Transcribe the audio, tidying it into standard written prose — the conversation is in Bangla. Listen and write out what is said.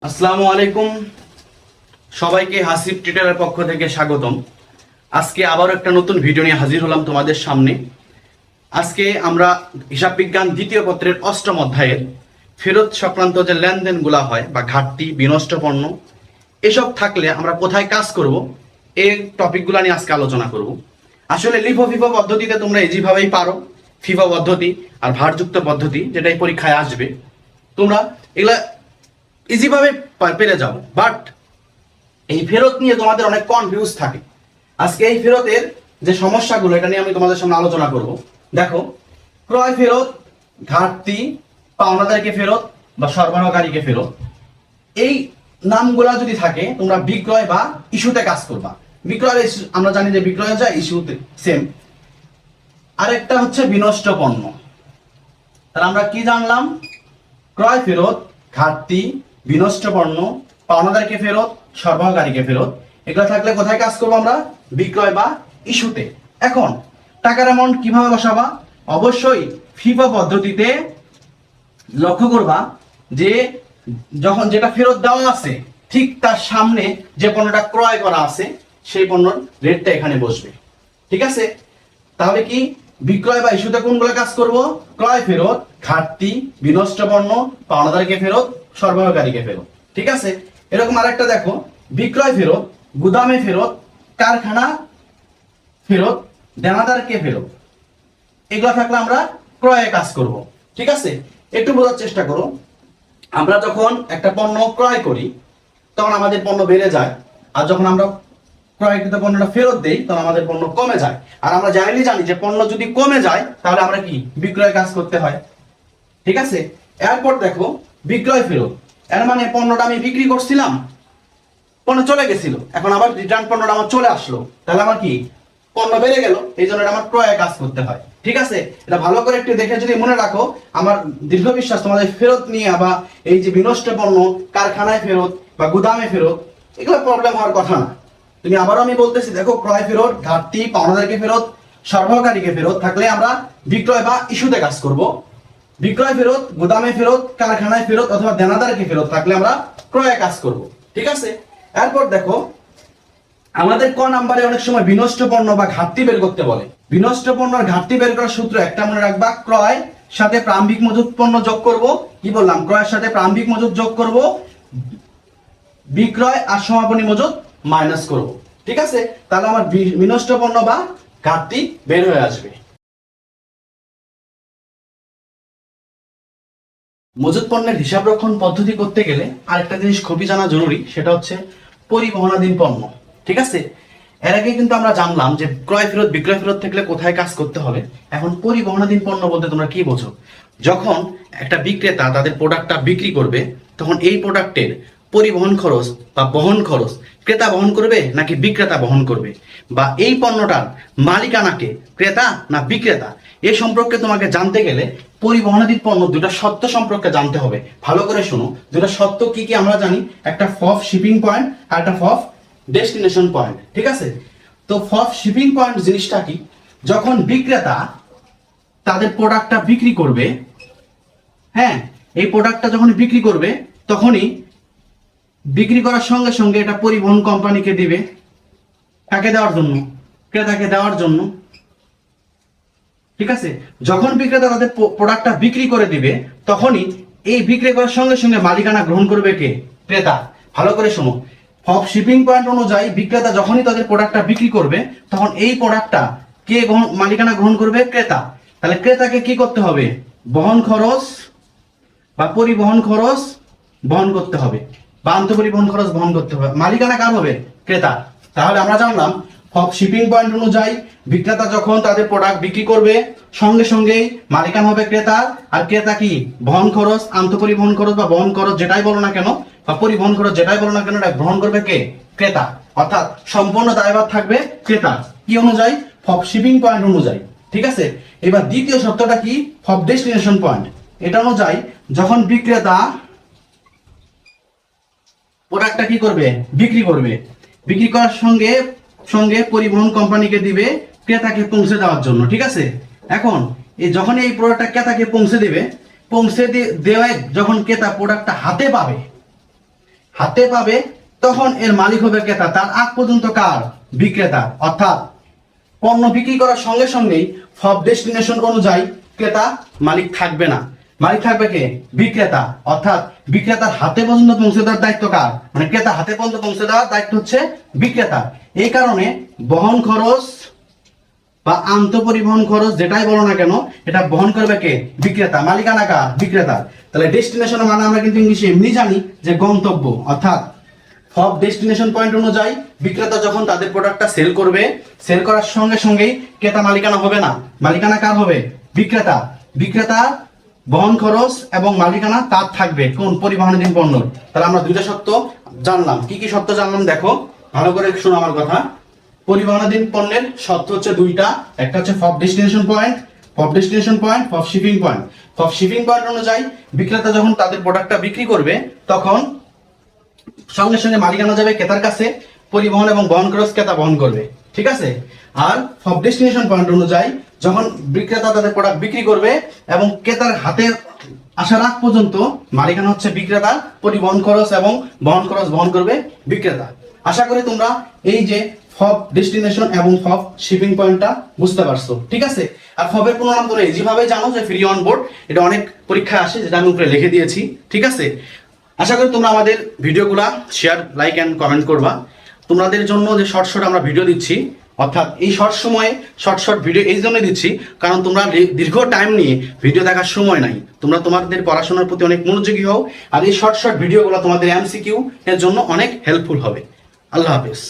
আসসালামু আলাইকুম, সবাইকে হাসিব টিউটরের পক্ষ থেকে স্বাগতম। আজকে আবারও একটা নতুন ভিডিও নিয়ে হাজির হলাম তোমাদের সামনে। আজকে আমরা হিসাব বিজ্ঞান দ্বিতীয় পত্রের অষ্টম অধ্যায়ের ফেরত সংক্রান্ত যে লেনদেনগুলা হয় বা ঘাটতি, বিনষ্ট পণ্য এসব থাকলে আমরা কোথায় কাজ করব, এই টপিকগুলো নিয়ে আজকে আলোচনা করব। আসলে লিফো ফিফো পদ্ধতিতে তোমরা যেভাবেই পারো, ফিফো পদ্ধতি আর ভারযুক্ত পদ্ধতি যেটা এই পরীক্ষায় আসবে, তোমরা এগুলা ইজিভাবে পেরে যাও। বাট এই ফেরত নিয়ে তোমাদের অনেক কনফিউজ থাকে। আজকে এই ফেরতের যে সমস্যাগুলো এটা নিয়ে আমি তোমাদের সামনে আলোচনা করব। দেখো, ক্রয় ফেরত, ঘাটতি, পাওনাদারকে ফেরত বা সরবরাহকারীকে ফেরত, এই নামগুলা যদি থাকে তোমরা বিক্রয় বা ইস্যুতে কাজ করবা। বিক্রয় আমরা জানি যে বিক্রয় যায়, ইস্যুতে সেম। আরেকটা হচ্ছে বিনষ্ট পণ্য। তাহলে আমরা কি জানলাম? ক্রয় ফেরত, ঘাটতি, বিনষ্ট পণ্য, পাওনাদারকে ফেরত, সরবরাহকারীকে ফেরত, এগুলো থাকলে কোথায় কাজ করবো আমরা? বিক্রয় বা ইস্যুতে। এখন টাকার অ্যামাউন্ট কিভাবে বসাবা? অবশ্যই ফিফো পদ্ধতিতে লক্ষ্য করবা যে যখন যেটা ফেরত দেওয়া আছে ঠিক তার সামনে যে পণ্যটা ক্রয় করা আছে সেই পণ্যর রেটটা এখানে বসবে। ঠিক আছে? তাহলে কি বিক্রয় বা ইস্যুতে কোনগুলো কাজ করব? ক্রয় ফেরত, ঘাটতি, বিনষ্ট পণ্য, পাওনাদারকে ফেরত, সরবরাহকারীকে ফেরত। ঠিক আছে? এরকম আরেকটা দেখো, বিক্রয় ফেরত, গুদামে ফেরত, কারখানা ফেরত, দেনাদারকে ফেরত। এগুলো থাকলে আমরা ক্রয়ে কাজ করব। ঠিক আছে? একটু বোঝার চেষ্টা করো। আমরা যখন একটা পণ্য ক্রয় করি তখন আমাদের পণ্য বেড়ে যায়, আর যখন আমরা ক্রয়কৃত পণ্যটা ফেরত দেই তখন আমাদের পণ্য কমে যায়। আর আমরা জানি যে পণ্য যদি কমে যায় তাহলে আমরা কি বিক্রয় কাজ করতে হয়। ঠিক আছে? এরপর দেখো, বিক্রয় ফেরত, এর মানে পণ্যটা আমি বিক্রি করছিলাম, পণ্য চলে গেছিল, এখন আবার রিটার্ন পণ্যটা আমার চলে আসলো, তাহলে আমার কি পণ্য বেড়ে গেল, এই জন্য আমার ক্রয়ে কাজ করতে হয়। ঠিক আছে? এটা ভালো করে একটু দেখে যদি মনে রাখো, আমার দীর্ঘ বিশ্বাস তোমাদের ফেরত নিয়ে বা এই যে বিনষ্ট পণ্য কারখানায় ফেরত বা গুদামে ফেরত এগুলো প্রবলেম হওয়ার কথা না। তুমি আবারও আমি বলতেছি, দেখো, ক্রয় ফেরত, ঘাটতি, পাওনাদারকে ফেরত, সরবরাহকারীকে ফেরত থাকলে আমরা বিক্রয় বা ইস্যুতে কাজ করব। বিক্রয় ফেরত, গুদামে ফেরত, কারখানায় ফেরত অথবা দেনাদারকে ফেরত থাকলে আমরা ক্রয়ে কাজ করব। ঠিক আছে? এরপর দেখো, আমাদের ক নাম্বারে অনেক সময় বিনষ্ট পণ্য বা ঘাটতি বের করতে বলে। বিনষ্ট পণ্য আর ঘাটতি বের করার সূত্র একটা মনে রাখবা, ক্রয় সাথে প্রারম্ভিক মজুত পণ্য যোগ করব। কি বললাম? ক্রয়ের সাথে প্রারম্ভিক মজুত যোগ করব, বিক্রয় আর সমাপনী মজুত মাইনাস করব। ঠিক আছে? তাহলে আমার বিনষ্ট পণ্য বা ঘাটতি বের হয়ে আসবে। মজুত পণ্যের হিসাব রক্ষণ পদ্ধতি করতে গেলে আরেকটা জিনিস খুবই জানা জরুরি, সেটা হচ্ছে পরিবহনাধীন পণ্য। ঠিক আছে? এর আগে কিন্তু আমরা জানলাম যে ক্রয় ফেরত, বিক্রয় ফেরত থাকলে কোথায় কাজ করতে হবে। এখন পরিবহনাধীন পণ্য বলতে তোমরা কি বোঝো? যখন একটা বিক্রেতা তাদের প্রোডাক্টটা বিক্রি করবে তখন এই প্রোডাক্টের পরিবহন খরচ বা বহন খরচ ক্রেতা বহন করবে নাকি বিক্রেতা বহন করবে, বা এই পণ্যটার মালিকানাকে ক্রেতা না বিক্রেতা, এ সম্পর্কে তোমাকে জানতে গেলে পরিবহনাধীন পণ্য দুটা সত্য সম্পর্কে জানতে হবে। ভালো করে শোনো, দুটা সত্য কি কি আমরা জানি। একটা ফফ শিপিং পয়েন্ট আর একটা ফফ ডেস্টিনেশন পয়েন্ট। ঠিক আছে? তো ফফ শিপিং পয়েন্ট জিনিসটা কি? যখন বিক্রেতা তাদের প্রোডাক্টটা বিক্রি করবে, হ্যাঁ, এই প্রোডাক্টটা যখন বিক্রি করবে তখনই বিক্রি করার সঙ্গে সঙ্গে এটা পরিবহন কোম্পানিকে দিবে। কাকে দেওয়ার জন্য? ক্রেতাকে দেওয়ার জন্য। ঠিক আছে? যখন বিক্রেতা তাদের প্রোডাক্টটা বিক্রি করে দিবে তখনই এই বিক্রি করার সঙ্গে সঙ্গে মালিকানা গ্রহণ করবে কে? ক্রেতা। ভালো করে শোনো, ফফ শিপিং পয়েন্ট অনুযায়ী বিক্রেতা যখনই তাদের প্রোডাক্টটা বিক্রি করবে তখন এই প্রোডাক্টটা কে মালিকানা গ্রহণ করবে? ক্রেতা। তাহলে ক্রেতাকে কি করতে হবে? বহন খরচ বা পরিবহন খরচ বহন করতে হবে, বা আন্তঃপরিবহন খরচ বহন করতে হবে। মালিকানা কার হবে? ক্রেতা। তাহলে আমরা জানলাম ফফ শিপিং পয়েন্ট অনুযায়ী বিক্রেতা যখন তাদের প্রোডাক্ট বিক্রি করবে সঙ্গে সঙ্গেই মালিকানা হবে ক্রেতার, আর ক্রেতা কি বহন খরচ, আন্তঃপরিবহন খরচ বা বহন খরচ যেটাই বলো না কেন বা পরিবহন খরচ যেটাই বলো না কেন, এটা গ্রহণ করবে কে? ক্রেতা। অর্থাৎ সম্পূর্ণ দায়ভার থাকবে ক্রেতা। কি অনুযায়ী? ফফ শিপিং পয়েন্ট অনুযায়ী। ঠিক আছে? এবার দ্বিতীয় শর্তটা কি? ফফ ডেস্টিনেশন পয়েন্ট। এটা অনুযায়ী যখন বিক্রেতা প্রোডাক্টটা কি করবে? বিক্রি করবে, বিক্রি করার সঙ্গে সঙ্গে পরিবহন কোম্পানিকে দিবে ক্রেতাকে পৌঁছে দেওয়ার জন্য। ঠিক আছে? এখন যখন এই প্রোডাক্টটা ক্রেতাকে পৌঁছে দেবে, পৌঁছে দেওয়ায় যখন ক্রেতা প্রোডাক্টটা হাতে পাবে হাতে পাবে তখন এর মালিক হবে ক্রেতা, তার আগ পর্যন্ত কার? বিক্রেতা। অর্থাৎ পণ্য বিক্রি করার সঙ্গে সঙ্গেই ফব ডেস্টিনেশন অনুযায়ী ক্রেতা মালিক থাকবে না, মালিক থাকবে কে? বিক্রেতা। অর্থাৎ বিক্রেতার হাতে পর্যন্ত পৌঁছে দেওয়ার দায়িত্ব কার? মানে ক্রেতা হাতে পর্যন্ত পৌঁছে দেওয়ার দায়িত্ব হচ্ছে বিক্রেতা। এই কারণে বহন খরচ বা আন্তঃপরিবহন খরচ যেটাই বলো না কেন, এটা বহন করবে কে? বিক্রেতা। মালিকানা কার? বিক্রেতা। তাহলে ডেস্টিনেশন মানে আমরা কিন্তু ইংলিশে এমনি জানি যে গন্তব্য। অর্থাৎ সব ডেস্টিনেশন পয়েন্ট অনুযায়ী বিক্রেতা যখন তাদের প্রোডাক্টটা সেল করবে, সেল করার সঙ্গে সঙ্গেই ক্রেতা মালিকানা হবে না, মালিকানা কার হবে? বিক্রেতা। বিক্রেতা বহন খরচ এবং মালিকানা তার থাকবে কোন? পরিবহনাধীন পণ্য। তাহলে আমরা দুইটা শর্ত জানলাম। কি কি শর্ত জানলাম দেখো, ভালো করে শোনো আমার কথা। পরিবহনাধীন পণ্যের শর্ত হচ্ছে দুইটা, একটা হচ্ছে FOB destination point, FOB destination point, FOB shipping point. FOB shipping point অনুযায়ী বিক্রেতা যখন তাদের প্রোডাক্টটা বিক্রি করবে তখন সঙ্গে সঙ্গে মালিকানা যাবে ক্রেতার কাছে, পরিবহন এবং বহন খরচ ক্রেতা বহন করবে, ঠিক আছে। আর ফব ডেস্টিনেশন পয়েন্ট অনুযায়ী যখন বিক্রেতা তাদের প্রোডাক্ট বিক্রি করবে এবং ক্রেতার হাতে আসার আগ পর্যন্ত মালিকানা হচ্ছে বিক্রেতা, পরিবহন খরচ এবং বহন খরচ বহন করবে বিক্রেতা। আশা করি তোমরা এই যে ফব ডেস্টিনেশন এবং ফব শিপিং পয়েন্টটা বুঝতে পারছো, ঠিক আছে। আর ফবের পুরো নাম তোমরা যেভাবে জানো যে ফ্রি অন বোর্ড, এটা অনেক পরীক্ষায় আসে, যেটা আমি উপরে লিখে দিয়েছি, ঠিক আছে। আশা করি তোমরা আমাদের ভিডিওগুলা শেয়ার, লাইক অ্যান্ড কমেন্ট করবা। তোমাদের জন্য যে শর্ট শর্ট আমরা ভিডিও দিচ্ছি, অর্থাৎ এই শর্ট সময়ে শর্ট ভিডিও এই জন্য দিচ্ছি কারণ তোমরা দীর্ঘ টাইম নিয়ে ভিডিও দেখার সময় নাই, তোমরা তোমাদের পড়াশোনার প্রতি অনেক মনোযোগী হও। আর এই শর্ট ভিডিওগুলো তোমাদের এমসিকিউ এর জন্য অনেক হেল্পফুল হবে। আল্লাহ হাফেজ।